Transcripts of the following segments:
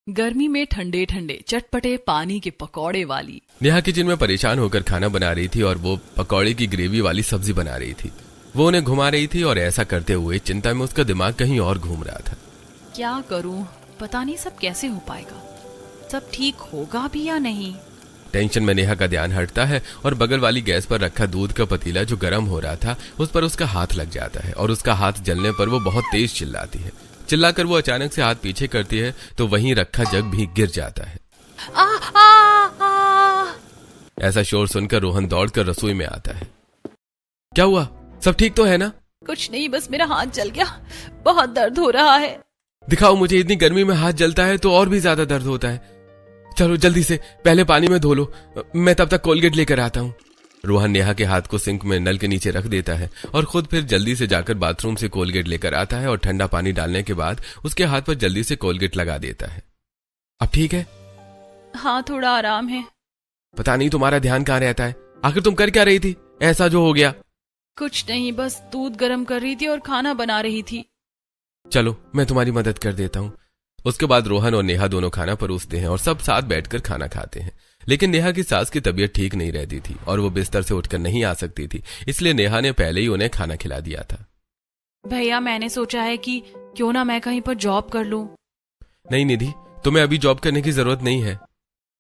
गर्मी में ठंडे ठंडे चटपटे पानी के पकौड़े वाली। नेहा किचन में परेशान होकर खाना बना रही थी और वो पकौड़े की ग्रेवी वाली सब्जी बना रही थी। वो उन्हें घुमा रही थी और ऐसा करते हुए चिंता में उसका दिमाग कहीं और घूम रहा था। क्या करूं, पता नहीं सब कैसे हो पाएगा, सब ठीक होगा भी या नहीं। टेंशन में नेहा का ध्यान हटता है और बगल वाली गैस पर रखा दूध का पतीला जो गर्म हो रहा था उस पर उसका हाथ लग जाता है और उसका हाथ जलने पर वो बहुत तेज चिल्लाती है। चिल्लाकर वो अचानक से हाथ पीछे करती है तो वहीं रखा जग भी गिर जाता है। आ, आ, आ। ऐसा शोर सुनकर रोहन दौड़कर रसोई में आता है। क्या हुआ, सब ठीक तो है ना? कुछ नहीं, बस मेरा हाथ जल गया, बहुत दर्द हो रहा है। दिखाओ मुझे, इतनी गर्मी में हाथ जलता है तो और भी ज्यादा दर्द होता है। चलो जल्दी से पहले पानी में धो लो, मैं तब तक कोलगेट लेकर आता हूँ। रोहन नेहा के हाथ को सिंक में नल के नीचे रख देता है और खुद फिर जल्दी से जाकर बाथरूम से कोलगेट लेकर आता है और ठंडा पानी डालने के बाद उसके हाथ पर जल्दी से कोलगेट लगा देता है। अब ठीक है? हाँ, थोड़ा आराम है। पता नहीं तुम्हारा ध्यान कहाँ रहता है, आखिर तुम कर क्या रही थी ऐसा जो हो गया? कुछ नहीं, बस दूध गर्म कर रही थी और खाना बना रही थी। चलो मैं तुम्हारी मदद कर देता हूँ। उसके बाद रोहन और नेहा दोनों खाना परोसते हैं और सब साथ बैठकर खाना खाते हैं। लेकिन नेहा की सास की तबीयत ठीक नहीं रहती थी और वो बिस्तर से उठकर नहीं आ सकती थी, इसलिए नेहा ने पहले ही उन्हें खाना खिला दिया था। भैया, मैंने सोचा है कि क्यों ना मैं कहीं पर जॉब कर लूं। नहीं निधि, तुम्हें अभी जॉब करने की जरूरत नहीं है।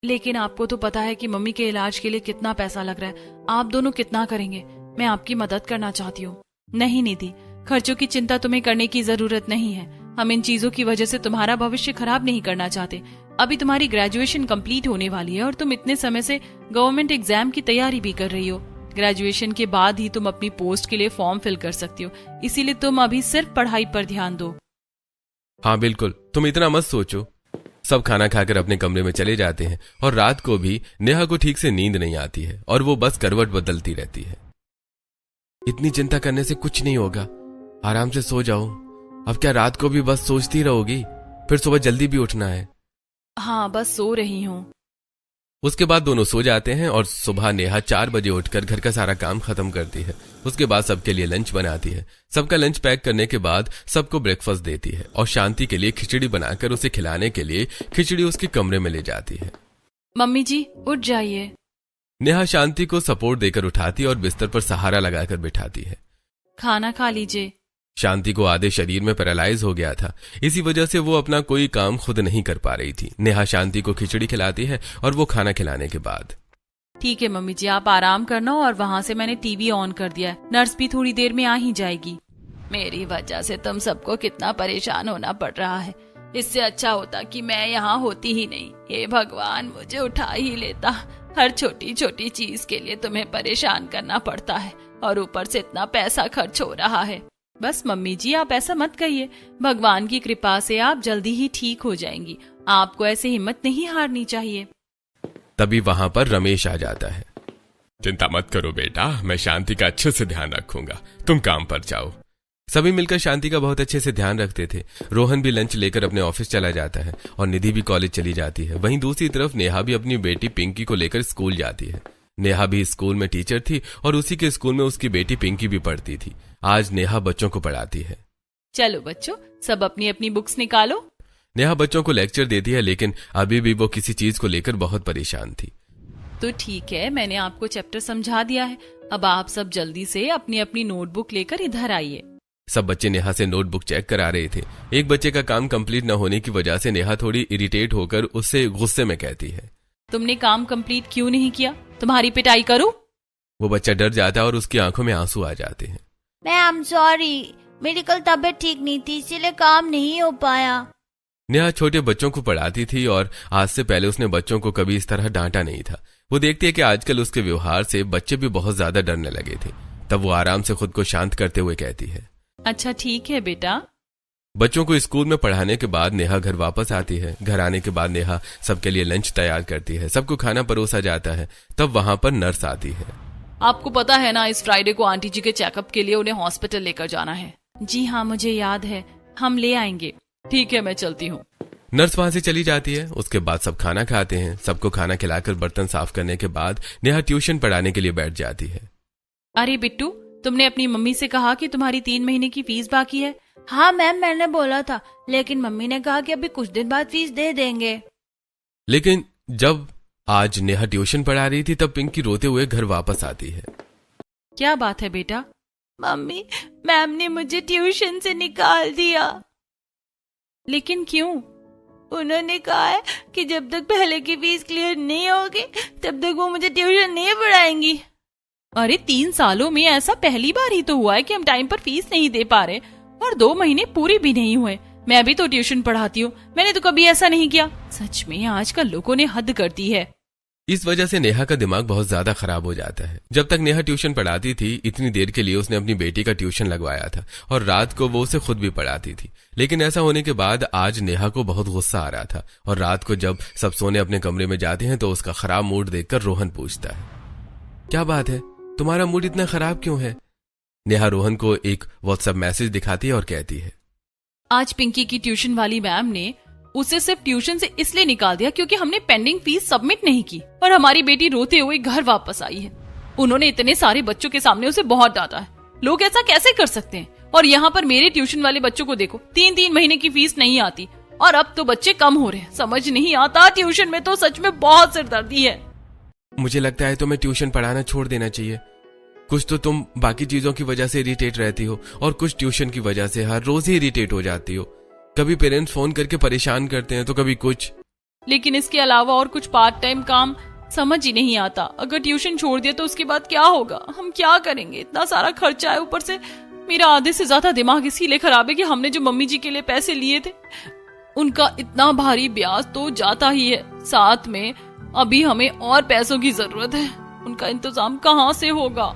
लेकिन आपको तो पता है कि मम्मी के इलाज के लिए कितना पैसा लग रहा है, आप दोनों कितना करेंगे? मैं आपकी मदद करना चाहती हूँ। नहीं निधि, खर्चों की चिंता तुम्हें करने की जरूरत नहीं है। हम इन चीजों की वजह से तुम्हारा भविष्य खराब नहीं करना चाहते। अभी तुम्हारी ग्रेजुएशन कंप्लीट होने वाली है और तुम इतने समय से गवर्नमेंट एग्जाम की तैयारी भी कर रही हो। ग्रेजुएशन के बाद ही तुम अपनी पोस्ट के लिए फॉर्म फिल कर सकती हो, इसीलिए तुम अभी सिर्फ पढ़ाई पर ध्यान दो। हाँ बिल्कुल, तुम इतना मत सोचो। सब खाना खाकर अपने कमरे में चले जाते हैं और रात को भी नेहा को ठीक से नींद नहीं आती है और वो बस करवट बदलती रहती है। इतनी चिंता करने से कुछ नहीं होगा, आराम से सो जाओ। अब क्या रात को भी बस सोचती रहोगी? फिर सुबह जल्दी भी उठना है। हाँ, बस सो रही हूँ। उसके बाद दोनों सो जाते हैं और सुबह नेहा 4 बजे उठकर घर का सारा काम खत्म करती है। उसके बाद सबके लिए लंच बनाती है। सबका लंच पैक करने के बाद सबको ब्रेकफास्ट देती है और शांति के लिए खिचड़ी बनाकर उसे खिलाने के लिए खिचड़ी उसके कमरे में ले जाती है। मम्मी जी, उठ जाइए। नेहा शांति को सपोर्ट देकर उठाती और बिस्तर पर सहारा लगाकर बिठाती है। खाना खा लीजिए। शांति को आधे शरीर में पैरालाइज हो गया था, इसी वजह से वो अपना कोई काम खुद नहीं कर पा रही थी। नेहा शांति को खिचड़ी खिलाती है और वो खाना खिलाने के बाद, ठीक है मम्मी जी, आप आराम करना। और वहाँ से मैंने टीवी ऑन कर दिया है, नर्स भी थोड़ी देर में आ ही जाएगी। मेरी वजह से तुम सबको कितना परेशान होना पड़ रहा है, इससे अच्छा होता कि मैं यहाँ होती ही नहीं। हे भगवान, मुझे उठा ही लेता। हर छोटी छोटी चीज के लिए तुम्हें परेशान करना पड़ता है और ऊपर से इतना पैसा खर्च हो रहा है। बस मम्मी जी, आप ऐसा मत कहिए, भगवान की कृपा से आप जल्दी ही ठीक हो जाएंगी। आपको ऐसे हिम्मत नहीं हारनी चाहिए। तभी वहां पर रमेश आ जाता है। चिंता मत करो बेटा, मैं शांति का अच्छे से ध्यान रखूंगा, तुम काम पर जाओ। सभी मिलकर शांति का बहुत अच्छे से ध्यान रखते थे। रोहन भी लंच लेकर अपने ऑफिस चला जाता है और निधि भी कॉलेज चली जाती है। वहीं दूसरी तरफ नेहा भी अपनी बेटी पिंकी को लेकर स्कूल जाती है। नेहा भी स्कूल में टीचर थी और उसी के स्कूल में उसकी बेटी पिंकी भी पढ़ती थी। आज नेहा बच्चों को पढ़ाती है। चलो बच्चों, सब अपनी अपनी बुक्स निकालो। नेहा बच्चों को लेक्चर देती है, लेकिन अभी भी वो किसी चीज को लेकर बहुत परेशान थी। तो ठीक है, मैंने आपको चैप्टर समझा दिया है। अब आप सब जल्दी से अपनी अपनी नोटबुक लेकर इधर आइए। सब बच्चे नेहा से नोटबुक चेक करा रहे थे। एक बच्चे का काम कंप्लीट न होने की वजह से नेहा थोड़ी इरिटेट होकर उससे गुस्से में कहती है, तुमने काम कंप्लीट क्यों नहीं किया? तुम्हारी पिटाई करूं? वो बच्चा डर जाता है और उसकी आंखों में आंसू आ जाते हैं। मैम सॉरी, मेरी कल तबीयत ठीक नहीं थी, इसीलिए काम नहीं हो पाया। नेहा छोटे बच्चों को पढ़ाती थी और आज से पहले उसने बच्चों को कभी इस तरह डांटा नहीं था। वो देखती है कि आजकल उसके व्यवहार से बच्चे भी बहुत ज्यादा डरने लगे थे। तब वो आराम से खुद को शांत करते हुए कहती है, अच्छा ठीक है बेटा। बच्चों को स्कूल में पढ़ाने के बाद नेहा घर वापस आती है। घर आने के बाद नेहा सबके लिए लंच तैयार करती है। सबको खाना परोसा जाता है। तब वहां पर नर्स आती है। आपको पता है ना, इस फ्राइडे को आंटी जी के चेकअप के लिए उन्हें हॉस्पिटल लेकर जाना है। जी हाँ, मुझे याद है, हम ले आएंगे। ठीक है, मैं चलती हूँ। नर्स वहां से चली जाती है। उसके बाद सब खाना खाते हैं। सबको खाना खिलाकर बर्तन साफ करने के बाद नेहा ट्यूशन पढ़ाने के लिए बैठ जाती है। अरे बिट्टू, तुमने अपनी मम्मी से कहा कि तुम्हारी 3 महीने की फीस बाकी है। हाँ मैम, मैंने बोला था, लेकिन मम्मी ने कहा कि अभी कुछ दिन बाद फीस दे देंगे। लेकिन जब आज नेहा ट्यूशन पढ़ा रही थी तब पिंकी रोते हुए घर वापस आती है। क्या बात है बेटा? मम्मी, मैम ने मुझे ट्यूशन से निकाल दिया। लेकिन क्यों? उन्होंने कहा है कि जब तक पहले की फीस क्लियर नहीं होगी तब तक वो मुझे ट्यूशन नहीं पढ़ाएंगी। अरे 3 सालों में ऐसा पहली बार ही तो हुआ है कि हम टाइम पर फीस नहीं दे पा रहे, और 2 महीने पूरे भी नहीं हुए। मैं भी तो ट्यूशन पढ़ाती हूँ, मैंने तो कभी ऐसा नहीं किया। सच में आजकल लोगों ने हद कर दी है। इस वजह से नेहा का दिमाग बहुत ज्यादा खराब हो जाता है। जब तक नेहा ट्यूशन पढ़ाती थी इतनी देर के लिए उसने अपनी बेटी का ट्यूशन लगवाया था और रात को वो उसे खुद भी पढ़ाती थी। लेकिन ऐसा होने के बाद आज नेहा को बहुत गुस्सा आ रहा था और रात को जब सब सोने अपने कमरे में जाते हैं तो उसका खराब मूड देखकर रोहन पूछता है, क्या बात है, तुम्हारा मूड इतना खराब क्यों है? नेहा रोहन को एक व्हाट्सएप मैसेज दिखाती है और कहती है, आज पिंकी की ट्यूशन वाली मैम ने उसे सिर्फ ट्यूशन से इसलिए निकाल दिया क्योंकि हमने पेंडिंग फीस सबमिट नहीं की और हमारी बेटी रोते हुए घर वापस आई है। उन्होंने इतने सारे बच्चों के सामने उसे बहुत डांटा है। लोग ऐसा कैसे कर सकते हैं? और यहाँ पर मेरे ट्यूशन वाले बच्चों को देखो, 3-3 महीने की फीस नहीं आती और अब तो बच्चे कम हो रहे हैं। समझ नहीं आता, ट्यूशन में तो सच में बहुत सिरदर्दी है। मुझे लगता है तुम्हें ट्यूशन पढ़ाना छोड़ देना चाहिए। कुछ तो तुम बाकी चीजों की वजह से इरिटेट रहती हो और कुछ ट्यूशन की वजह से हर रोज ही इरिटेट हो जाती हो। कभी पेरेंट्स फोन करके परेशान करते हैं तो कभी कुछ। लेकिन इसके अलावा और कुछ पार्ट टाइम काम समझ ही नहीं आता। अगर ट्यूशन छोड़ दिया तो उसके बाद क्या होगा? हम क्या करेंगे? इतना सारा खर्चा है, ऊपर से मेरा आधे से ज्यादा दिमाग इसीलिए खराब है कि हमने जो मम्मी जी के लिए पैसे लिए थे उनका इतना भारी ब्याज तो जाता ही है, साथ में अभी हमें और पैसों की जरूरत है। उनका इंतजाम कहाँ से होगा?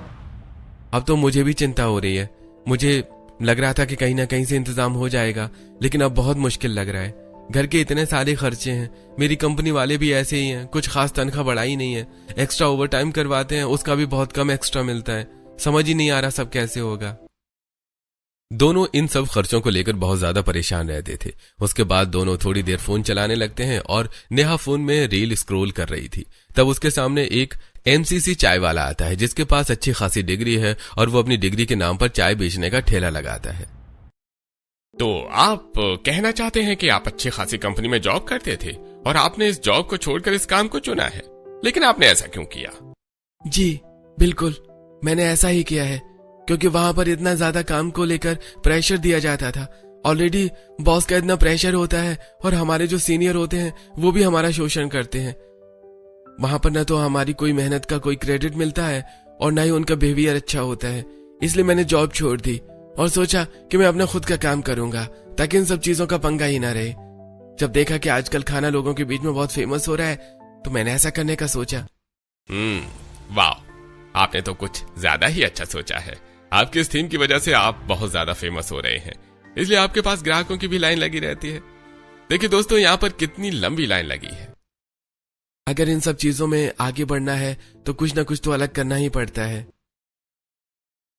अब तो मुझे भी चिंता हो रही है। मुझे लग रहा था कि कहीं ना कहीं से इंतजाम हो जाएगा, लेकिन अब बहुत मुश्किल लग रहा है। घर के इतने सारे खर्चे हैं, मेरी कंपनी वाले भी ऐसे ही हैं, कुछ खास तनख्वाह बढ़ाई नहीं है, एक्स्ट्रा ओवर टाइम करवाते हैं उसका भी बहुत कम एक्स्ट्रा मिलता है। समझ ही नहीं आ रहा सब कैसे होगा। दोनों इन सब खर्चों को लेकर बहुत ज्यादा परेशान रहते थे। उसके बाद दोनों थोड़ी देर फोन चलाने लगते हैं और नेहा फोन में रील स्क्रॉल कर रही थी। तब उसके सामने एक एमसीसी चाय वाला आता है जिसके पास अच्छी खासी डिग्री है और वो अपनी डिग्री के नाम पर चाय बेचने का ठेला लगाता है। तो आप कहना चाहते हैं कि आप अच्छी खासी कंपनी में जॉब करते थे और आपने इस जॉब को छोड़कर इस काम को चुना है, लेकिन आपने ऐसा क्यों किया? जी बिल्कुल, मैंने ऐसा ही किया है क्योंकि वहां पर इतना ज्यादा काम को लेकर प्रेशर दिया जाता था। ऑलरेडी बॉस का इतना प्रेशर होता है और हमारे जो सीनियर होते हैं वो भी हमारा शोषण करते हैं। वहां पर न तो हमारी कोई मेहनत का कोई क्रेडिट मिलता है और न ही उनका बिहेवियर अच्छा होता है। इसलिए मैंने जॉब छोड़ दी और सोचा कि मैं अपना खुद का काम करूंगा ताकि इन सब चीजों का पंगा ही ना रहे। जब देखा कि आजकल खाना लोगों के बीच में बहुत फेमस हो रहा है तो मैंने ऐसा करने का सोचा। वाह, आपने तो कुछ ज्यादा ही अच्छा सोचा है। आपकी इस थीम की वजह से आप बहुत ज्यादा फेमस हो रहे हैं, इसलिए आपके पास ग्राहकों की भी लाइन लगी रहती है। देखिए दोस्तों, यहाँ पर कितनी लंबी लाइन लगी है। अगर इन सब चीजों में आगे बढ़ना है तो कुछ ना कुछ तो अलग करना ही पड़ता है।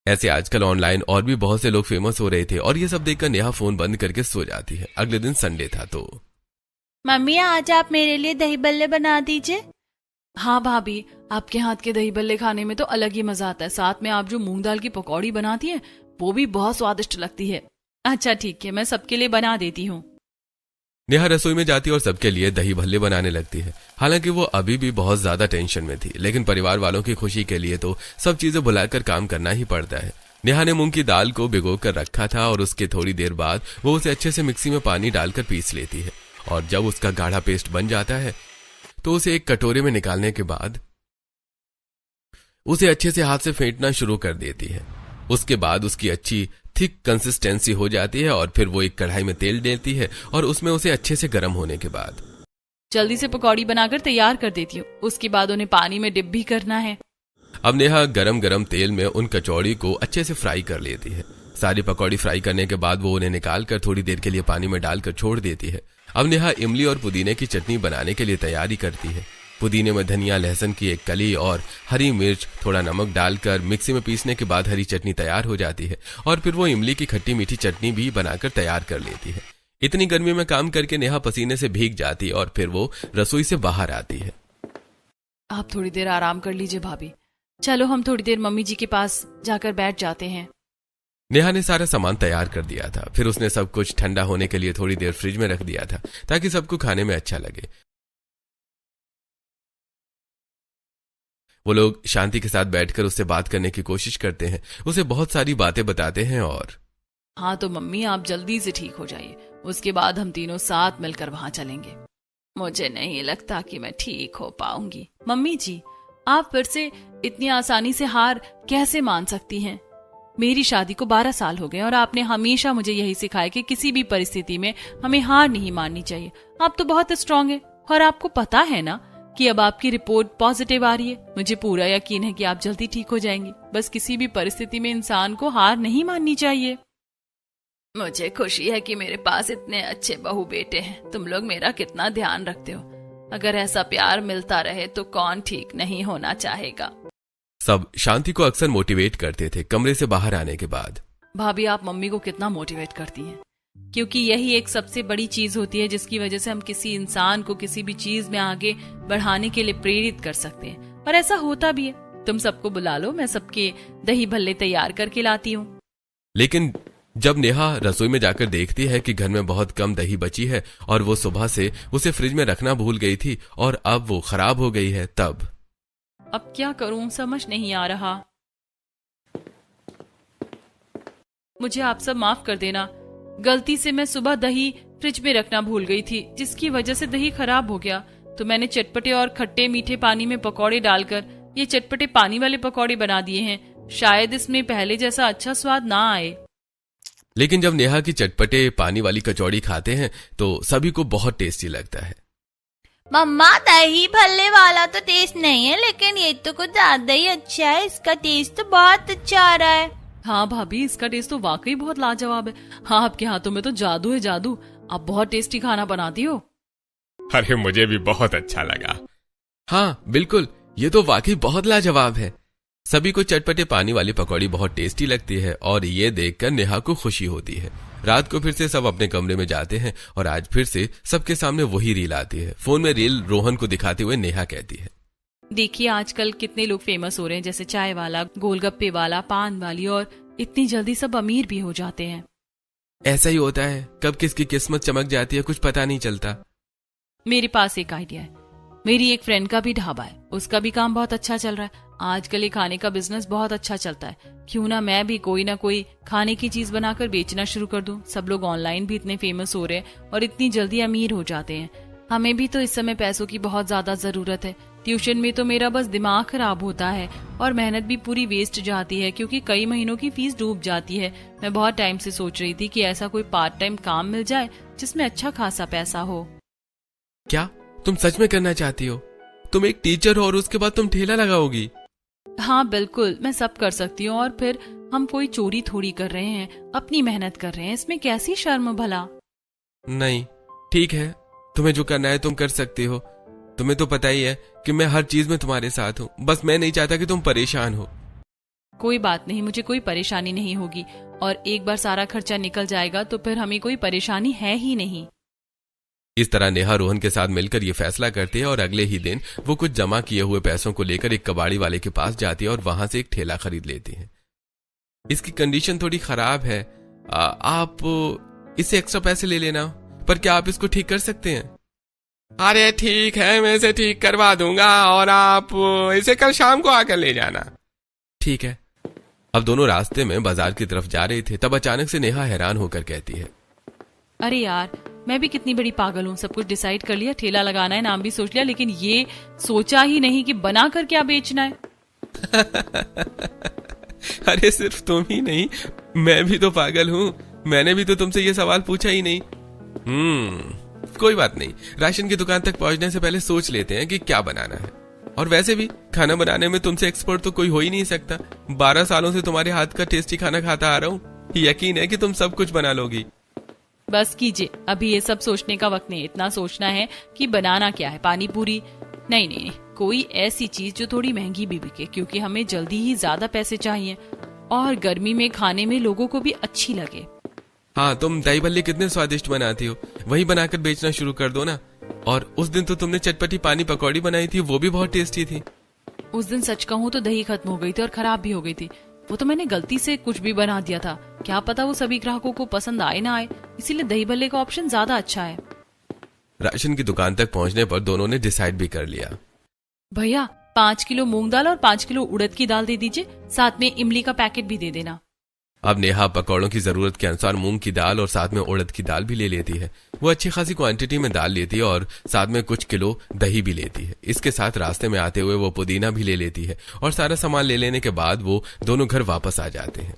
ऐसे आजकल ऑनलाइन और भी बहुत से लोग फेमस हो रहे थे और ये सब देखकर नेहा फोन बंद करके सो जाती है। अगले दिन संडे था तो मम्मी, आज आप मेरे लिए दही बल्ले बना दीजिए। हाँ भाभी, आपके हाथ के दही बल्ले खाने में तो अलग ही मजा आता है। साथ में आप जो मूंग दाल की पकौड़ी बनाती है वो भी बहुत स्वादिष्ट लगती है। अच्छा ठीक है, मैं सबके लिए बना देती हूँ। नेहा रसोई में जाती और सबके लिए दही भल्ले बनाने लगती है। हालांकि वो अभी भी बहुत ज्यादा टेंशन में थी, लेकिन परिवार वालों की खुशी के लिए तो सब चीजें भुलाकर काम करना ही पड़ता है। नेहा ने मूंग की दाल को भिगो कर रखा था और उसके थोड़ी देर बाद वो उसे अच्छे से मिक्सी में पानी डालकर पीस लेती है और जब उसका गाढ़ा पेस्ट बन जाता है तो उसे एक कटोरे में निकालने के बाद उसे अच्छे से हाथ से फेंटना शुरू कर देती है। उसके बाद उसकी अच्छी थिक कंसिस्टेंसी हो जाती है और फिर वो एक कढ़ाई में तेल डालती है और उसमें उसे अच्छे से गर्म होने के बाद जल्दी से पकौड़ी बनाकर तैयार कर देती हूँ। उसके बाद उन्हें पानी में डिप भी करना है। अब नेहा गरम गरम तेल में उन कचौड़ी को अच्छे से फ्राई कर लेती है। सारी पकौड़ी फ्राई करने के बाद वो उन्हें निकालकर थोड़ी देर के लिए पानी में डालकर छोड़ देती है। अब नेहा इमली और पुदीने की चटनी बनाने के लिए तैयारी करती है। पुदीने में धनिया, लहसुन की एक कली और हरी मिर्च, थोड़ा नमक डालकर मिक्सी में पीसने के बाद हरी चटनी तैयार हो जाती है और फिर वो इमली की खट्टी मीठी चटनी भी बनाकर तैयार कर लेती है। इतनी गर्मी में काम करके नेहा पसीने से भीग जाती है और फिर वो रसोई से बाहर आती है। आप थोड़ी देर आराम कर लीजिए भाभी। चलो हम थोड़ी देर मम्मी जी के पास जाकर बैठ जाते हैं। नेहा ने सारा सामान तैयार कर दिया था। फिर उसने सब कुछ ठंडा होने के लिए थोड़ी देर फ्रिज में रख दिया था ताकि सबको खाने में अच्छा लगे। वो लोग शांति के साथ बैठकर उससे बात करने की कोशिश करते हैं, उसे बहुत सारी बातें बताते हैं। और हाँ तो मम्मी आप जल्दी से ठीक हो जाइए, उसके बाद हम तीनों साथ मिलकर वहां चलेंगे। मुझे नहीं लगता कि मैं ठीक हो पाऊंगी। मम्मी जी आप फिर से इतनी आसानी से हार कैसे मान सकती हैं? मेरी शादी को 12 साल हो गए और आपने हमेशा मुझे यही सिखाया कि किसी भी परिस्थिति में हमें हार नहीं माननी चाहिए। आप तो बहुत स्ट्रांग है और आपको पता है ना कि अब आपकी रिपोर्ट पॉजिटिव आ रही है। मुझे पूरा यकीन है कि आप जल्दी ठीक हो जाएंगी। बस किसी भी परिस्थिति में इंसान को हार नहीं माननी चाहिए। मुझे खुशी है कि मेरे पास इतने अच्छे बहू बेटे हैं। तुम लोग मेरा कितना ध्यान रखते हो। अगर ऐसा प्यार मिलता रहे तो कौन ठीक नहीं होना चाहेगा। सब शांति को अक्सर मोटिवेट करते थे। कमरे से बाहर आने के बाद भाभी आप मम्मी को कितना मोटिवेट करती हैं, क्योंकि यही एक सबसे बड़ी चीज होती है जिसकी वजह से हम किसी इंसान को किसी भी चीज में आगे बढ़ाने के लिए प्रेरित कर सकते हैं। और ऐसा होता भी है। तुम सबको बुला लो, मैं सबके दही भल्ले तैयार करके लाती हूँ। लेकिन जब नेहा रसोई में जाकर देखती है कि घर में बहुत कम दही बची है और वो सुबह से उसे फ्रिज में रखना भूल गई थी और अब वो खराब हो गई है, तब अब क्या करूं समझ नहीं आ रहा। मुझे आप सब माफ कर देना। गलती से मैं सुबह दही फ्रिज में रखना भूल गई थी, जिसकी वजह से दही खराब हो गया। तो मैंने चटपटे और खट्टे मीठे पानी में पकौड़े डालकर ये चटपटे पानी वाले पकौड़े बना दिए हैं। शायद इसमें पहले जैसा अच्छा स्वाद ना आए। लेकिन जब नेहा की चटपटे पानी वाली कचौड़ी खाते हैं तो सभी को बहुत टेस्टी लगता है। मम्मा दही भल्ले वाला तो टेस्ट नहीं है, लेकिन ये तो कुछ ज्यादा ही अच्छा है। इसका टेस्ट तो बहुत अच्छा आ रहा है। हाँ भाभी इसका टेस्ट तो वाकई बहुत लाजवाब है। हाँ आपके हाथों में तो जादू है जादू। आप बहुत टेस्टी खाना बनाती हो। अरे मुझे भी बहुत अच्छा लगा। हाँ बिल्कुल, ये तो वाकई बहुत लाजवाब है। सभी को चटपटे पानी वाली पकौड़ी बहुत टेस्टी लगती है और ये देखकर नेहा को खुशी होती है। रात को फिर से सब अपने कमरे में जाते हैं और आज फिर से सबके सामने वही रील आती है। फोन में रील रोहन को दिखाते हुए नेहा कहती है, देखिए आजकल कितने लोग फेमस हो रहे हैं, जैसे चाय वाला, गोलगप्पे वाला, पान वाली, और इतनी जल्दी सब अमीर भी हो जाते हैं। ऐसा ही होता है, कब किसकी किस्मत चमक जाती है कुछ पता नहीं चलता। मेरे पास एक आइडिया है। मेरी एक फ्रेंड का भी ढाबा है, उसका भी काम बहुत अच्छा चल रहा है। आजकल ये खाने का बिजनेस बहुत अच्छा चलता है। क्यों ना मैं भी कोई ना कोई खाने की चीज बनाकर बेचना शुरू कर दूं। सब लोग ऑनलाइन भी इतने फेमस हो रहे हैं और इतनी जल्दी अमीर हो जाते हैं। हमें भी तो इस समय पैसों की बहुत ज्यादा जरूरत है। ट्यूशन में तो मेरा बस दिमाग खराब होता है और मेहनत भी पूरी वेस्ट जाती है, क्योंकि कई महीनों की फीस डूब जाती है। मैं बहुत टाइम से सोच रही थी कि ऐसा कोई पार्ट टाइम काम मिल जाए जिसमें अच्छा खासा पैसा हो। क्या तुम सच में करना चाहती हो? तुम एक टीचर हो और उसके बाद तुम ठेला लगाओगी? हाँ बिल्कुल, मैं सब कर सकती हूँ। और फिर हम कोई चोरी थोड़ी कर रहे हैं, अपनी मेहनत कर रहे हैं। इसमें कैसी शर्म भला। नहीं ठीक है, तुम्हें जो करना है तुम कर सकती हो। तुम्हें तो पता ही है कि मैं हर चीज में तुम्हारे साथ हूँ। बस मैं नहीं चाहता कि तुम परेशान हो। कोई बात नहीं, मुझे कोई परेशानी नहीं होगी। और एक बार सारा खर्चा निकल जाएगा तो फिर हमें कोई परेशानी है ही नहीं। इस तरह नेहा रोहन के साथ मिलकर ये फैसला करती है और अगले ही दिन वो कुछ जमा किए हुए पैसों को लेकर एक कबाड़ी वाले के पास जाती है और वहां से एक ठेला खरीद लेती है। इसकी कंडीशन थोड़ी खराब है, आप इससे एक्स्ट्रा पैसे ले लेना, पर क्या आप इसको ठीक कर सकते हैं? अरे ठीक है, मैं इसे ठीक करवा दूंगा और आप इसे कल शाम को आकर ले जाना। ठीक है। अब दोनों रास्ते में बाजार की तरफ जा रहे थे, तब अचानक से नेहा हैरान होकर कहती है, अरे यार मैं भी कितनी बड़ी पागल हूँ। सब कुछ डिसाइड कर लिया, ठेला लगाना है, नाम भी सोच लिया, लेकिन ये सोचा ही नहीं कि बना कर क्या बेचना है। अरे सिर्फ तुम ही नहीं, मैं भी तो पागल हूँ। मैंने भी तो तुमसे ये सवाल पूछा ही नहीं। कोई बात नहीं, राशन की दुकान तक पहुंचने से पहले सोच लेते हैं कि क्या बनाना है। और वैसे भी खाना बनाने में तुमसे एक्सपर्ट तो कोई हो ही नहीं सकता। 12 सालों से तुम्हारे हाथ का टेस्टी खाना खाता आ रहा हूँ। यकीन है कि तुम सब कुछ बना लोगी। बस कीजिए, अभी ये सब सोचने का वक्त नहीं। इतना सोचना है कि बनाना क्या है, पानी पूरी? नहीं नहीं, कोई ऐसी चीज जो थोड़ी महंगी भी बिके, क्योंकि हमें जल्दी ही ज्यादा पैसे चाहिए और गर्मी में खाने में लोगों को भी अच्छी लगे। हाँ, तुम दही भल्ले कितने स्वादिष्ट बनाती हो, वही बनाकर बेचना शुरू कर दो ना। और उस दिन तो तुमने चटपटी पानी पकौड़ी बनाई थी, वो भी बहुत टेस्टी थी। उस दिन सच कहूँ तो दही खत्म हो गई थी और खराब भी हो गई थी। वो तो मैंने गलती से कुछ भी बना दिया था। क्या पता वो सभी ग्राहकों को पसंद आए ना आए, इसीलिए दही भल्ले का ऑप्शन ज्यादा अच्छा है। राशन की दुकान तक पहुंचने पर दोनों ने डिसाइड भी कर लिया। भैया 5 किलो मूंग दाल और 5 किलो उड़द की दाल दे दीजिए, साथ में इमली का पैकेट भी दे देना। अब नेहा पकौड़ों की जरूरत के अनुसार मूंग की दाल और साथ में उड़द की दाल भी ले लेती है। वो अच्छी खासी क्वांटिटी में दाल लेती है और साथ में कुछ किलो दही भी लेती है। इसके साथ रास्ते में आते हुए वो पुदीना भी ले लेती है और सारा सामान ले लेने के बाद वो दोनों घर वापस आ जाते हैं।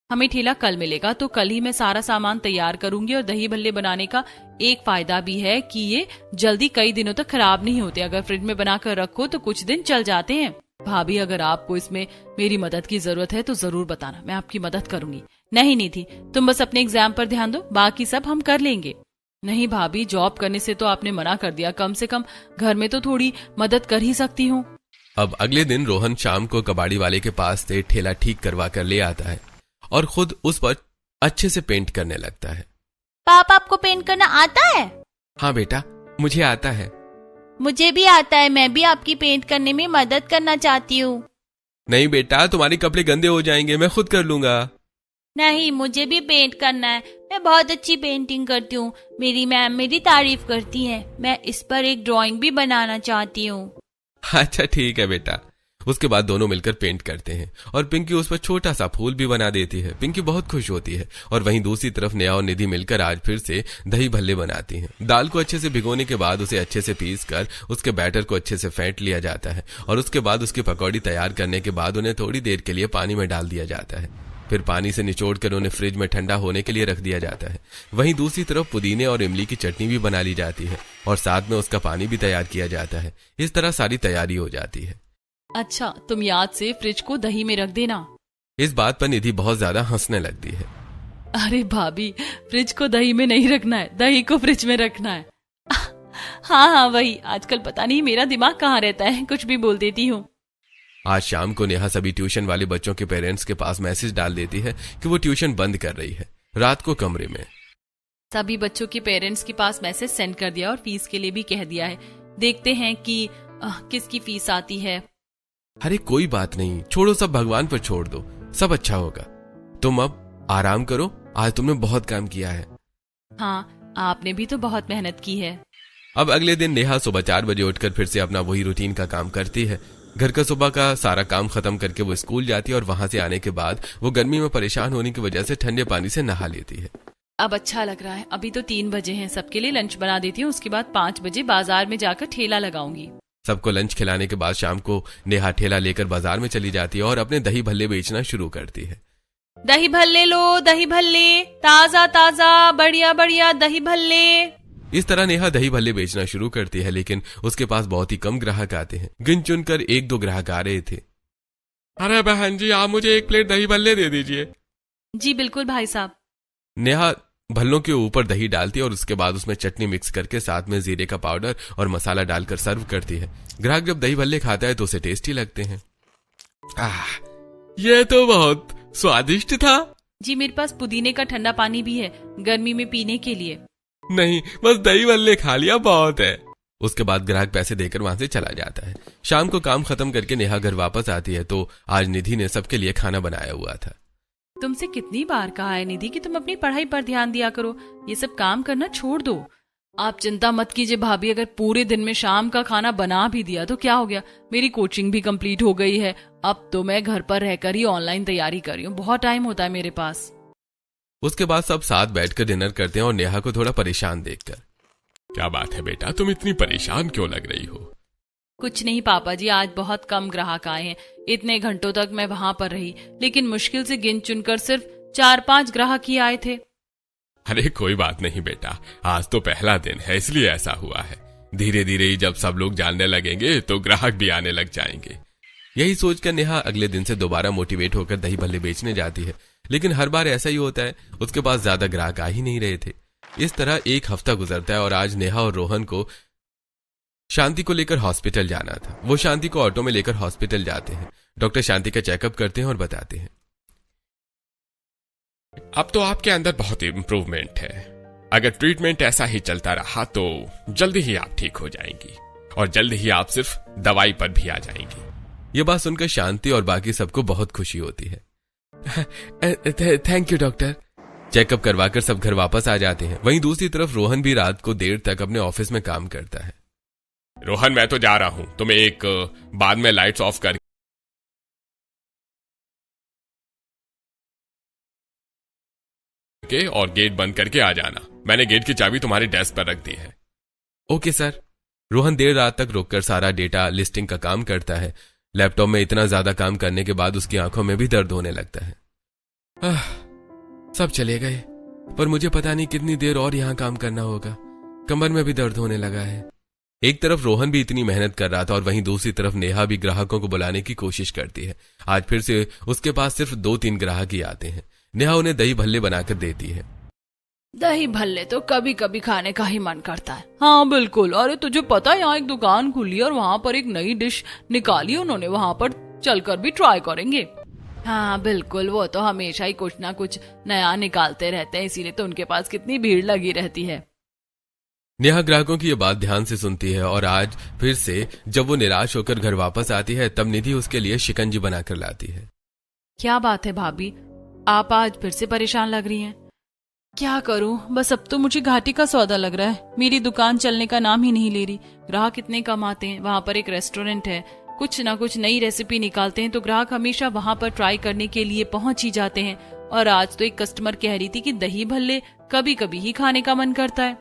हमें ठेला कल मिलेगा तो कल ही मैं सारा सामान तैयार करूंगी। और दही भल्ले बनाने का एक फायदा भी है कि ये जल्दी कई दिनों तक खराब नहीं होते। अगर फ्रिज में बनाकर रखो तो कुछ दिन चल जाते हैं। भाभी अगर आपको इसमें मेरी मदद की जरूरत है तो जरूर बताना, मैं आपकी मदद करूंगी। नहीं निधि, तुम बस अपने एग्जाम पर ध्यान दो, बाकी सब हम कर लेंगे। नहीं भाभी, जॉब करने से तो आपने मना कर दिया, कम से कम घर में तो थोड़ी मदद कर ही सकती हूँ। अब अगले दिन रोहन शाम को कबाड़ी वाले के पास से ठेला ठीक करवा कर ले आता है और खुद उस पर अच्छे से पेंट करने लगता है। पापा आपको पेंट करना आता है? हाँ बेटा, मुझे आता है। मुझे भी आता है, मैं भी आपकी पेंट करने में मदद करना चाहती हूँ। नहीं बेटा, तुम्हारे कपड़े गंदे हो जाएंगे, मैं खुद कर लूंगा। नहीं, मुझे भी पेंट करना है, मैं बहुत अच्छी पेंटिंग करती हूँ। मेरी मैम मेरी तारीफ करती है, मैं इस पर एक ड्राइंग भी बनाना चाहती हूँ। अच्छा ठीक है बेटा। उसके बाद दोनों मिलकर पेंट करते हैं और पिंकी उस पर छोटा सा फूल भी बना देती है। पिंकी बहुत खुश होती है। और वहीं दूसरी तरफ नेहा और निधि मिलकर आज फिर से दही भल्ले बनाती हैं। दाल को अच्छे से भिगोने के बाद उसे अच्छे से पीस कर उसके बैटर को अच्छे से फेंट लिया जाता है और उसके बाद उसकी पकौड़ी तैयार करने के बाद उन्हें थोड़ी देर के लिए पानी में डाल दिया जाता है। फिर पानी से निचोड़ कर उन्हें फ्रिज में ठंडा होने के लिए रख दिया जाता है। वहीं दूसरी तरफ पुदीने और इमली की चटनी भी बना ली जाती है और साथ में उसका पानी भी तैयार किया जाता है। इस तरह सारी तैयारी हो जाती है। अच्छा, तुम याद से फ्रिज को दही में रख देना। इस बात पर निधि बहुत ज्यादा हंसने लगती है। अरे भाभी, फ्रिज को दही में नहीं रखना है, दही को फ्रिज में रखना है। हाँ, वही। आजकल पता नहीं मेरा दिमाग कहाँ रहता है, कुछ भी बोल देती हूँ। आज शाम को नेहा सभी ट्यूशन वाले बच्चों के पेरेंट्स के पास मैसेज डाल देती है कि वो ट्यूशन बंद कर रही है। रात को कमरे में सभी बच्चों के पेरेंट्स के पास मैसेज सेंड कर दिया और फीस के लिए भी कह दिया है। देखते हैं कि किसकी फीस आती है। अरे कोई बात नहीं, छोड़ो, सब भगवान पर छोड़ दो, सब अच्छा होगा। तुम अब आराम करो, आज तुमने बहुत काम किया है। हाँ, आपने भी तो बहुत मेहनत की है। अब अगले दिन नेहा सुबह 4 बजे उठकर फिर से अपना वही रूटीन का काम करती है। घर का सुबह का सारा काम खत्म करके वो स्कूल जाती है और वहां से आने के बाद वो गर्मी में परेशान होने की वजह से ठंडे पानी से नहा लेती है। अब अच्छा लग रहा है। अभी तो 3 बजे हैं, सबके लिए लंच बना देती हूँ। उसके बाद 5 बजे बाजार में जाकर ठेला लगाऊंगी। सबको लंच खिलाने के बाद शाम को नेहा ठेला लेकर बाजार में चली जाती है और अपने दही भल्ले बेचना शुरू करती है। दही भल्ले लो, दही भल्ले, ताजा ताजा बढ़िया बढ़िया दही भल्ले। इस तरह नेहा दही भल्ले बेचना शुरू करती है, लेकिन उसके पास बहुत ही कम ग्राहक आते हैं। गिन चुनकर 1-2 ग्राहक आ रहे थे। अरे बहन जी, आप मुझे 1 प्लेट दही भल्ले दे दीजिए। जी बिल्कुल भाई साहब। नेहा भल्लों के ऊपर दही डालती है और उसके बाद उसमें चटनी मिक्स करके साथ में जीरे का पाउडर और मसाला डालकर सर्व करती है। ग्राहक जब दही भल्ले खाता है तो उसे टेस्टी लगते हैं। ये तो बहुत स्वादिष्ट था। जी मेरे पास पुदीने का ठंडा पानी भी है, गर्मी में पीने के लिए। नहीं, बस दही भल्ले खा लिया, बहुत है। उसके बाद ग्राहक पैसे देकर वहां से चला जाता है। शाम को काम खत्म करके नेहा घर वापस आती है तो आज निधि ने सबके लिए खाना बनाया हुआ था। तुमसे कितनी बार कहा है निधि कि तुम अपनी पढ़ाई पर ध्यान दिया करो, ये सब काम करना छोड़ दो। आप चिंता मत कीजिए भाभी, अगर पूरे दिन में शाम का खाना बना भी दिया तो क्या हो गया, मेरी कोचिंग भी कंप्लीट हो गई है। अब तो मैं घर पर रहकर ही ऑनलाइन तैयारी कर रही हूँ, बहुत टाइम होता है मेरे पास। उसके बाद सब साथ बैठकर डिनर करते हैं और नेहा को थोड़ा परेशान देखकर, क्या बात है बेटा, तुम इतनी परेशान क्यों लग रही हो? कुछ नहीं पापा जी, आज बहुत कम ग्राहक आए हैं। इतने घंटों तक मैं वहां पर रही, लेकिन मुश्किल से गिन चुनकर सिर्फ 4-5 ग्राहक ही आए थे। अरे कोई बात नहीं बेटा, आज तो पहला दिन है इसलिए ऐसा हुआ है। धीरे धीरे जब सब लोग जानने लगेंगे तो ग्राहक भी आने लग जाएंगे। यही सोचकर नेहा अगले दिन से दोबारा मोटिवेट होकर दही भल्ले बेचने जाती है, लेकिन हर बार ऐसा ही होता है, उसके पास ज्यादा ग्राहक आ ही नहीं रहे थे। इस तरह 1 हफ्ता गुजरता है और आज नेहा और रोहन को शांति को लेकर हॉस्पिटल जाना था। वो शांति को ऑटो में लेकर हॉस्पिटल जाते हैं। डॉक्टर शांति का चेकअप करते हैं और बताते हैं, अब तो आपके अंदर बहुत इम्प्रूवमेंट है। अगर ट्रीटमेंट ऐसा ही चलता रहा तो जल्दी ही आप ठीक हो जाएंगी और जल्दी ही आप सिर्फ दवाई पर भी आ जाएंगी। ये बात सुनकर शांति और बाकी सबको बहुत खुशी होती है। Thank you doctor. चेकअप करवाकर सब घर वापस आ जाते हैं। वहीं दूसरी तरफ रोहन भी रात को देर तक अपने ऑफिस में काम करता है। रोहन, मैं तो जा रहा हूं, तुम्हें एक बाद में लाइट्स ऑफ करके और गेट बंद करके आ जाना। मैंने गेट की चाबी तुम्हारी डेस्क पर रख दी है। Okay sir. रोहन देर रात तक रुककर सारा डेटा लिस्टिंग का काम करता है। लैपटॉप में इतना ज्यादा काम करने के बाद उसकी आंखों में भी दर्द होने लगता है। सब चले गए, पर मुझे पता नहीं कितनी देर और यहां काम करना होगा। कमर में भी दर्द होने लगा है। एक तरफ रोहन भी इतनी मेहनत कर रहा था और वहीं दूसरी तरफ नेहा भी ग्राहकों को बुलाने की कोशिश करती है। आज फिर से उसके पास सिर्फ 2-3 ग्राहक ही आते हैं। नेहा उन्हें दही भल्ले बनाकर देती है। दही भल्ले तो कभी कभी खाने का ही मन करता है। हाँ बिल्कुल। अरे तुझे पता है, यहाँ एक दुकान खुली और वहाँ पर एक नई डिश निकाली उन्होंने, वहाँ पर चलकर भी ट्राई करेंगे। हाँ बिल्कुल, वो तो हमेशा ही कुछ ना कुछ नया निकालते रहते हैं, इसीलिए तो उनके पास कितनी भीड़ लगी रहती है। नेहा ग्राहकों की ये बात ध्यान से सुनती है और आज फिर से जब वो निराश होकर घर वापस आती है तब निधि उसके लिए शिकंजी बनाकर लाती है। क्या बात है भाभी, आप आज फिर से परेशान लग रही हैं? क्या करूं, बस अब तो मुझे घाटे का सौदा लग रहा है। मेरी दुकान चलने का नाम ही नहीं ले रही। ग्राहक इतने कम आते हैं, वहां पर एक रेस्टोरेंट है, कुछ ना कुछ नई रेसिपी निकालते हैं तो ग्राहक हमेशा वहां पर ट्राई करने के लिए पहुंच ही जाते हैं। और आज तो एक कस्टमर कह रही थी कि दही भल्ले कभी कभी ही खाने का मन करता है।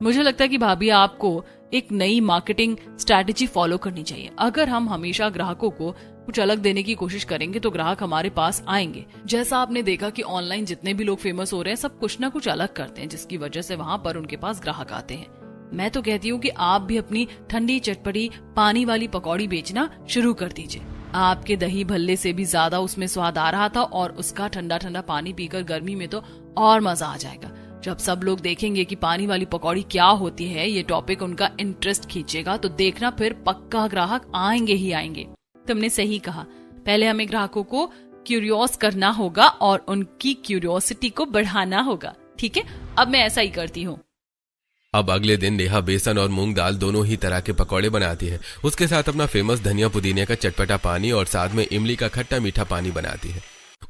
मुझे लगता है कि भाभी आपको एक नई मार्केटिंग स्ट्रैटेजी फॉलो करनी चाहिए। अगर हम हमेशा ग्राहकों को कुछ अलग देने की कोशिश करेंगे तो ग्राहक हमारे पास आएंगे। जैसा आपने देखा कि ऑनलाइन जितने भी लोग फेमस हो रहे हैं सब कुछ ना कुछ अलग करते हैं, जिसकी वजह से वहां पर उनके पास ग्राहक आते हैं। मैं तो कहती हूँ कि आप भी अपनी ठंडी चटपटी पानी वाली पकौड़ी बेचना शुरू कर दीजिए। आपके दही भल्ले से भी ज्यादा उसमें स्वाद आ रहा था और उसका ठंडा ठंडा पानी पीकर गर्मी में तो और मजा आ जाएगा। जब सब लोग देखेंगे कि पानी वाली पकौड़ी क्या होती है, ये टॉपिक उनका इंटरेस्ट खींचेगा तो देखना फिर पक्का ग्राहक आएंगे ही आएंगे। तुमने सही कहा, पहले हमें ग्राहकों को क्यूरियोस करना होगा और उनकी क्यूरियोसिटी को बढ़ाना होगा। ठीक है, अब मैं ऐसा ही करती हूँ। अब अगले दिन नेहा बेसन और मूंग दाल दोनों ही तरह के पकौड़े बनाती है। उसके साथ अपना फेमस धनिया पुदीने का चटपटा पानी और साथ में इमली का खट्टा मीठा पानी बनाती है।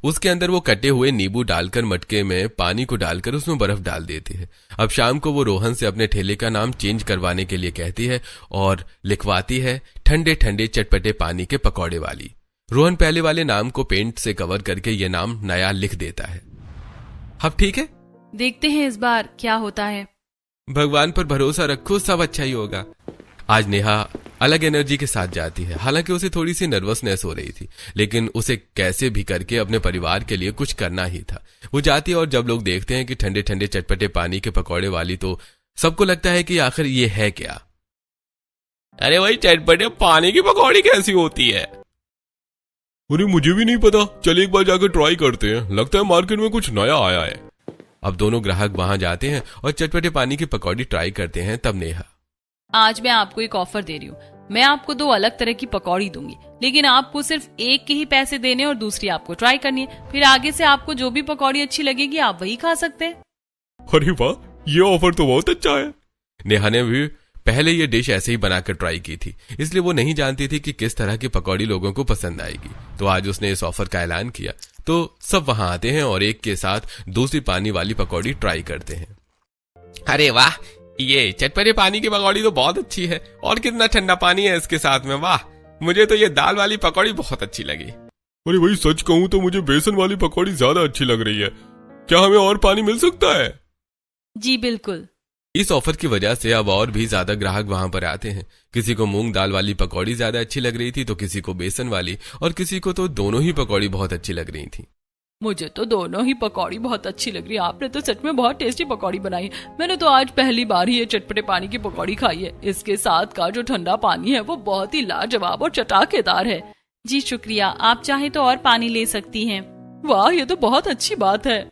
उसके अंदर वो कटे हुए नींबू डालकर मटके में पानी को डालकर उसमें बर्फ डाल देती है। अब शाम को वो रोहन से अपने ठेले का नाम चेंज करवाने के लिए कहती है और लिखवाती है ठंडे ठंडे चटपटे पानी के पकौड़े वाली। रोहन पहले वाले नाम को पेंट से कवर करके ये नाम नया लिख देता है। अब ठीक है, देखते हैं इस बार क्या होता है। भगवान पर भरोसा रखो, सब अच्छा ही होगा। आज नेहा अलग एनर्जी के साथ जाती है। हालांकि उसे थोड़ी सी नर्वसनेस हो रही थी, लेकिन उसे कैसे भी करके अपने परिवार के लिए कुछ करना ही था। वो जाती है और जब लोग देखते हैं कि ठंडे ठंडे चटपटे पानी के पकौड़े वाली, तो सबको लगता है कि आखिर ये है क्या। अरे भाई, चटपटे पानी की पकौड़ी कैसी होती है? अरे मुझे भी नहीं पता, चल एक बार जाकर ट्राई करते हैं, लगता है मार्केट में कुछ नया आया है। अब दोनों ग्राहक वहां जाते हैं और चटपटे पानी की पकौड़ी ट्राई करते हैं। तब नेहा, आज मैं आपको एक ऑफर दे रही हूँ। मैं आपको 2 अलग तरह की पकौड़ी दूंगी, लेकिन आपको सिर्फ एक के ही पैसे देने और दूसरी आपको ट्राई करनी है। फिर आगे से आपको जो भी पकौड़ी अच्छी लगेगी आप वही खा सकते हैं। अरे वाह, ये ऑफर तो बहुत अच्छा है। नेहा ने भी पहले ये डिश ऐसे ही बनाकर ट्राई की थी, इसलिए वो नहीं जानती थी कि किस तरह की पकौड़ी लोगों को पसंद आएगी। तो आज उसने इस ऑफर का ऐलान किया तो सब वहां आते हैं और एक के साथ दूसरी पानी वाली पकौड़ी ट्राई करते हैं। अरे वाह, ये चटपटे पानी की पकौड़ी तो बहुत अच्छी है और कितना ठंडा पानी है इसके साथ में। वाह, मुझे तो ये दाल वाली पकौड़ी बहुत अच्छी लगी। अरे भाई, सच कहूं तो मुझे बेसन वाली पकौड़ी ज्यादा अच्छी लग रही है। क्या हमें और पानी मिल सकता है? जी बिल्कुल। इस ऑफर की वजह से अब और भी ज्यादा ग्राहक वहां पर आते हैं। किसी को मूंग दाल वाली पकौड़ी ज्यादा अच्छी लग रही थी तो किसी को बेसन वाली, और किसी को तो दोनों ही पकौड़ी बहुत अच्छी लग रही थी। मुझे तो दोनों ही पकौड़ी बहुत अच्छी लग रही है। आपने तो सच में बहुत टेस्टी पकौड़ी बनाई है। मैंने तो आज पहली बार ही ये चटपटे पानी की पकौड़ी खाई है। इसके साथ का जो ठंडा पानी है वो बहुत ही लाजवाब और चटाकेदार है। जी शुक्रिया, आप चाहे तो और पानी ले सकती हैं। वाह, ये तो बहुत अच्छी बात है।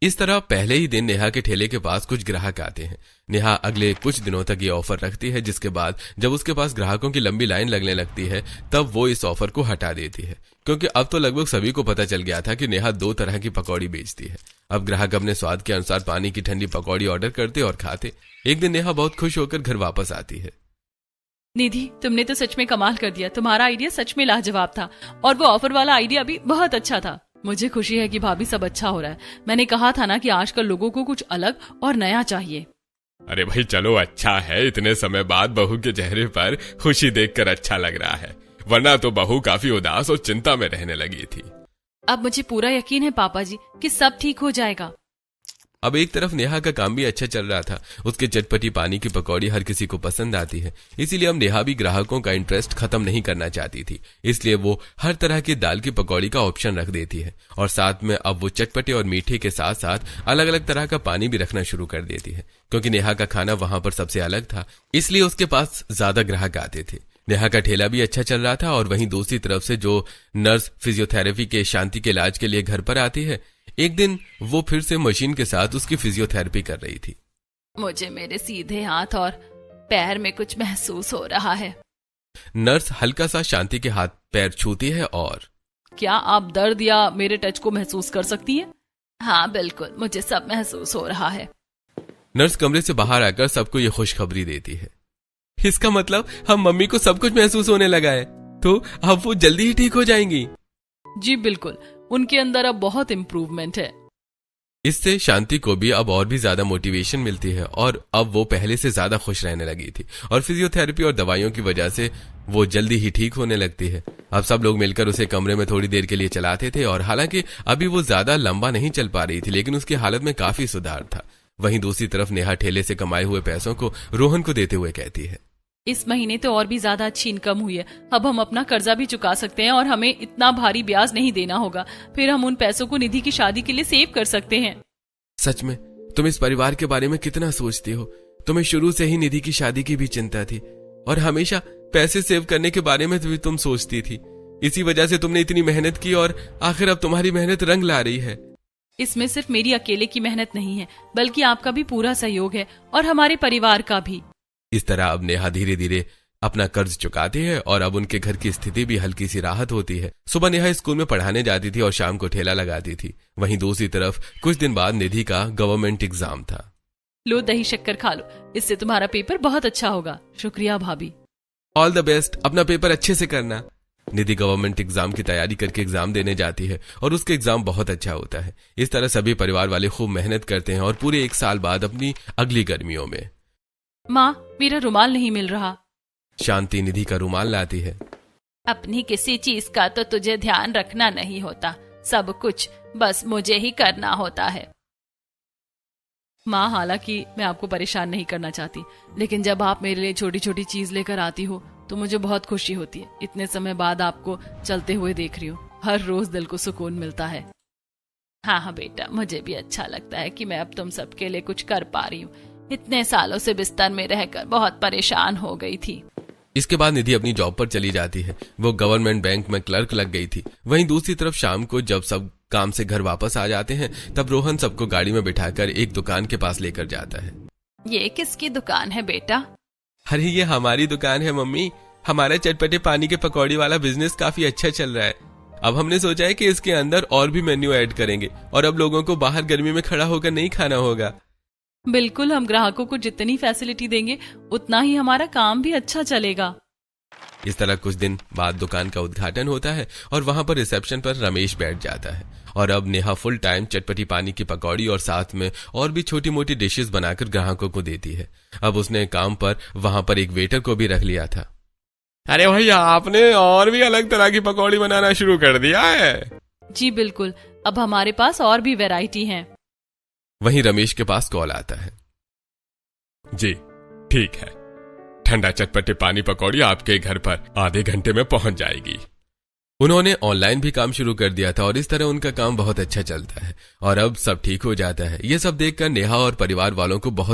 इस तरह पहले ही दिन नेहा के ठेले के पास कुछ ग्राहक आते हैं। नेहा अगले कुछ दिनों तक ये ऑफर रखती है, जिसके बाद जब उसके पास ग्राहकों की लंबी लाइन लगने लगती है तब वो इस ऑफर को हटा देती है, क्योंकि अब तो लगभग सभी को पता चल गया था कि नेहा 2 तरह की पकौड़ी बेचती है। अब ग्राहक अपने स्वाद के अनुसार पानी की ठंडी पकौड़ी ऑर्डर करते और खाते। एक दिन नेहा बहुत खुश होकर घर वापस आती है। निधि, तुमने तो सच में कमाल कर दिया। तुम्हारा आइडिया सच में लाजवाब था और वो ऑफर वाला आइडिया भी बहुत अच्छा था। मुझे खुशी है कि भाभी सब अच्छा हो रहा है। मैंने कहा था ना कि आजकल लोगों को कुछ अलग और नया चाहिए। अरे भाई चलो अच्छा है, इतने समय बाद बहू के चेहरे पर खुशी देखकर अच्छा लग रहा है, वरना तो बहू काफी उदास और चिंता में रहने लगी थी। अब मुझे पूरा यकीन है पापा जी कि सब ठीक हो जाएगा। अब एक तरफ नेहा का काम भी अच्छा चल रहा था। उसके चटपटी पानी की पकौड़ी हर किसी को पसंद आती है, इसीलिए अब नेहा भी ग्राहकों का इंटरेस्ट खत्म नहीं करना चाहती थी। इसलिए वो हर तरह की दाल की पकौड़ी का ऑप्शन रख देती है और साथ में अब वो चटपटे और मीठे के साथ साथ अलग अलग तरह का पानी भी रखना शुरू कर देती है। क्योंकि नेहा का खाना वहां पर सबसे अलग था, इसलिए उसके पास ज्यादा ग्राहक आते थे। नेहा का ठेला भी अच्छा चल रहा था और वहीं दूसरी तरफ से जो नर्स फिजियोथेरेपी के शांति के इलाज के लिए घर पर आती है, एक दिन वो फिर से मशीन के साथ उसकी फिजियोथेरेपी कर रही थी। मुझे मेरे सीधे हाथ और पैर में कुछ महसूस हो रहा है। नर्स हल्का सा शांति के हाथ पैर छूती है और क्या आप दर्द या मेरे टच को महसूस कर सकती हैं? हाँ बिल्कुल, मुझे सब महसूस हो रहा है। नर्स कमरे से बाहर आकर सबको ये खुशखबरी देती है। इसका मतलब हम मम्मी को सब कुछ महसूस होने लगा है, तो अब वो जल्दी ही ठीक हो जाएंगी। जी बिल्कुल, उनके अंदर अब बहुत इम्प्रूवमेंट है। इससे शांति को भी अब और भी ज्यादा मोटिवेशन मिलती है और अब वो पहले से ज्यादा खुश रहने लगी थी और फिजियोथेरेपी और दवाइयों की वजह से वो जल्दी ही ठीक होने लगती है। अब सब लोग मिलकर उसे कमरे में थोड़ी देर के लिए चलाते थे और हालांकि अभी वो ज्यादा लंबा नहीं चल पा रही थी, लेकिन उसकी हालत में काफी सुधार था। वहीं दूसरी तरफ नेहा ठेले से कमाए हुए पैसों को रोहन को देते हुए कहती है, इस महीने तो और भी ज्यादा अच्छी इनकम हुई है। अब हम अपना कर्जा भी चुका सकते हैं और हमें इतना भारी ब्याज नहीं देना होगा। फिर हम उन पैसों को निधि की शादी के लिए सेव कर सकते हैं। सच में तुम इस परिवार के बारे में कितना सोचती हो। तुम्हें शुरू से ही निधि की शादी की भी चिंता थी और हमेशा पैसे सेव करने के बारे में भी तुम सोचती थी। इसी वजह से तुमने इतनी मेहनत की और आखिर अब तुम्हारी मेहनत रंग ला रही है। इसमें सिर्फ मेरी अकेले की मेहनत नहीं है, बल्कि आपका भी पूरा सहयोग है और हमारे परिवार का भी। इस तरह अब नेहा धीरे धीरे अपना कर्ज चुकाती है और अब उनके घर की स्थिति भी हल्की सी राहत होती है। सुबह नेहा स्कूल में पढ़ाने जाती थी और शाम को ठेला लगाती थी। वहीं दूसरी तरफ कुछ दिन बाद निधि का गवर्नमेंट एग्जाम था। लो दही शक्कर खा लो, इससे तुम्हारा पेपर बहुत अच्छा होगा। शुक्रिया भाभी। ऑल द बेस्ट, अपना पेपर अच्छे से करना। निधि गवर्नमेंट एग्जाम की तैयारी करके एग्जाम देने जाती है और उसके एग्जाम बहुत अच्छा होता है। इस तरह सभी परिवार वाले खूब मेहनत करते हैं और पूरे 1 साल बाद अपनी अगली गर्मियों में माँ, मेरा रुमाल नहीं मिल रहा। शांति निधि का रुमाल लाती है। अपनी किसी चीज का तो तुझे ध्यान रखना नहीं होता, सब कुछ बस मुझे ही करना होता है। माँ, हालांकि मैं आपको परेशान नहीं करना चाहती, लेकिन जब आप मेरे लिए छोटी छोटी चीज लेकर आती हो तो मुझे बहुत खुशी होती है। इतने समय बाद आपको चलते हुए देख रही हूँ, हर रोज दिल को सुकून मिलता है। हाँ बेटा, मुझे भी अच्छा लगता है कि मैं अब तुम सबके लिए कुछ कर पा रही हूँ। इतने सालों से बिस्तर में रहकर बहुत परेशान हो गई थी। इसके बाद निधि अपनी जॉब पर चली जाती है। वो गवर्नमेंट बैंक में क्लर्क लग गई थी। वहीं दूसरी तरफ शाम को जब सब काम से घर वापस आ जाते हैं, तब रोहन सबको गाड़ी में बिठाकर एक दुकान के पास लेकर जाता है। ये किसकी दुकान है बेटा? अरे ये हमारी दुकान है मम्मी। हमारा चटपटे पानी के पकौड़ी वाला बिजनेस काफी अच्छा चल रहा है। अब हमने सोचा है कि इसके अंदर और भी मेन्यू ऐड करेंगे और अब लोगों को बाहर गर्मी में खड़ा होकर नहीं खाना होगा। बिल्कुल, हम ग्राहकों को जितनी फैसिलिटी देंगे उतना ही हमारा काम भी अच्छा चलेगा। इस तरह कुछ दिन बाद दुकान का उद्घाटन होता है और वहां पर रिसेप्शन पर रमेश बैठ जाता है और अब नेहा फुल टाइम चटपटी पानी की पकौड़ी और साथ में और भी छोटी मोटी डिशेस बनाकर ग्राहकों को देती है। अब उसने काम पर वहां पर एक वेटर को भी रख लिया था। अरे भैया, आपने और भी अलग तरह की पकौड़ी बनाना शुरू कर दिया है। जी बिल्कुल, अब हमारे पास और भी वैरायटी है। वहीं रमेश के पास कॉल आता है। जी ठीक है, ठंडा चटपटे पानी पकौड़ी आपके घर पर आधे घंटे में पहुंच जाएगी। उन्होंने ऑनलाइन भी काम शुरू कर दिया था और इस तरह उनका काम बहुत अच्छा चलता है और अब सब ठीक हो जाता है। ये सब देखकर नेहा और परिवार वालों को बहुत